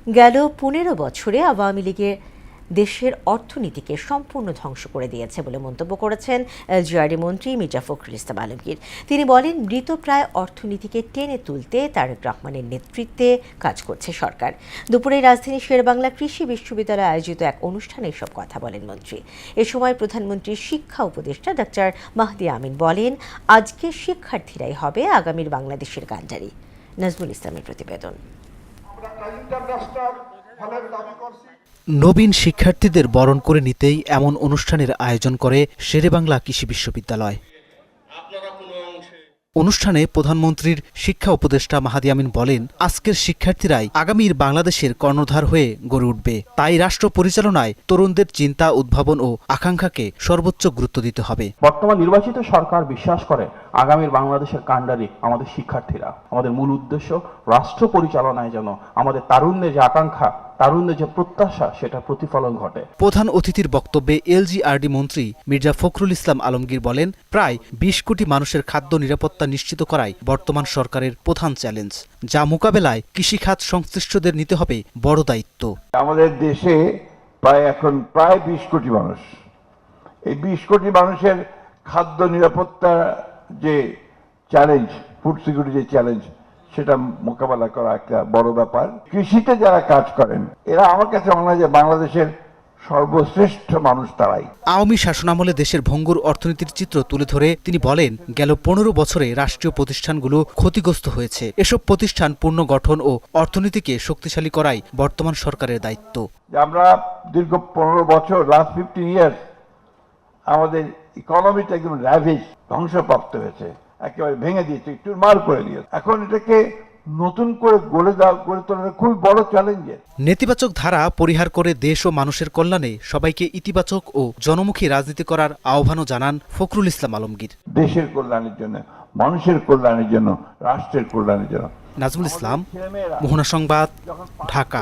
গেল ১৫ বছরে আওয়ামী লীগের দেশের অর্থনীতিকে সম্পূর্ণ ধ্বংস করে দিয়েছে বলে মন্তব্য করেছেন এলজিআরডি মন্ত্রী মির্জা ফখরুল ইসলাম আলমগীর। তিনি বলেন, মৃতপ্রায় অর্থনীতিকে টেনে তুলতে তারেক রহমানের নেতৃত্বে কাজ করছে সরকার। দুপুরে রাজধানীর শেরেবাংলা কৃষি বিশ্ববিদ্যালয়ে আয়োজিত এক অনুষ্ঠানে এসব কথা বলেন মন্ত্রী। এ সময় প্রধানমন্ত্রীর শিক্ষা উপদেষ্টা ডক্টর মাহদি আমিন বলেন, আজকের শিক্ষার্থীরাই হবে আগামীর বাংলাদেশের কাণ্ডারি। নাজমুল ইসলামের প্রতিবেদন। নবীন শিক্ষার্থীদের বরণ করে নিতেই এমন অনুষ্ঠানের আয়োজন করে শেরেবাংলা কৃষি বিশ্ববিদ্যালয়। অনুষ্ঠানে প্রধানমন্ত্রীর শিক্ষা উপদেষ্টা মাহদি আমিন বলেন, আজকের শিক্ষার্থীরাই আগামীর বাংলাদেশের কর্ণধার হয়ে গড়ে উঠবে। তাই রাষ্ট্র পরিচালনায় তরুণদের চিন্তা, উদ্ভাবন ও আকাঙ্ক্ষাকে সর্বোচ্চ গুরুত্ব দিতে হবে। বর্তমান নির্বাচিত সরকার বিশ্বাস করে আগামীর বাংলাদেশের কাণ্ডারি আমাদের শিক্ষার্থীরা। আমাদের মূল উদ্দেশ্য রাষ্ট্র পরিচালনায় যেন আমাদের তারুণ্যের যে আকাঙ্ক্ষা, তারুণ্যের যে প্রত্যাশা, সেটা প্রতিফলন ঘটে। প্রধান অতিথির বক্তব্যে এলজিআরডি মন্ত্রী মির্জা ফখরুল ইসলাম আলমগীর বলেন, প্রায় ২০ কোটি মানুষের খাদ্য নিরাপত্তা নিশ্চিত করাই বর্তমান সরকারের প্রধান চ্যালেঞ্জ, যা মোকাবেলায় কৃষিখাত সংশ্লিষ্টদের নিতে হবে বড় দায়িত্ব। আমাদের দেশে এখন প্রায় ২০ কোটি মানুষ। এই ২০ কোটি মানুষের খাদ্য নিরাপত্তা যে চ্যালেঞ্জ, ফুড সিকিউরিটি যে চ্যালেঞ্জ, সেটা মোকাবেলা করা একটা বড় ব্যাপার। কৃষিতে যারা কাজ করেন, এরা আমার কাছে মনে হয় যে বাংলাদেশের সর্বশ্রেষ্ঠ মানুষ তারাই। আওয়ামী শাসনামলে দেশের ভঙ্গুর অর্থনীতির চিত্র তুলে ধরে তিনি বলেন, গেল ১৫ বছরে রাষ্ট্রীয় প্রতিষ্ঠানগুলো ক্ষতিগ্রস্ত হয়েছে। এসব প্রতিষ্ঠান পুনর্গঠন ও অর্থনীতিকে শক্তিশালী করাই বর্তমান সরকারের দায়িত্ব। আমরা দীর্ঘ ১৫ বছর, লাস্ট 15 ইয়ার্স, আমাদের ইকোনমিটা একদম র্যাভিশ, ধ্বংসপ্রাপ্ত হয়েছে, একেবারে ভেঙে দিয়েছে, চুরমার করে দিয়েছে। এখন এটাকে নতুন করে গড়ে তোলা খুব বড় চ্যালেঞ্জের। নেতিবাচক ধারা পরিহার করে দেশ ও মানুষের কল্যাণে সবাইকে ইতিবাচক ও জনমুখী রাজনীতি করার আহ্বানও জানান ফখরুল ইসলাম আলমগীর। দেশের কল্যাণের জন্য, মানুষের কল্যাণের জন্য, রাষ্ট্রের কল্যাণের জন্য। নাজমুল ইসলাম, মোহনা সংবাদ, ঢাকা।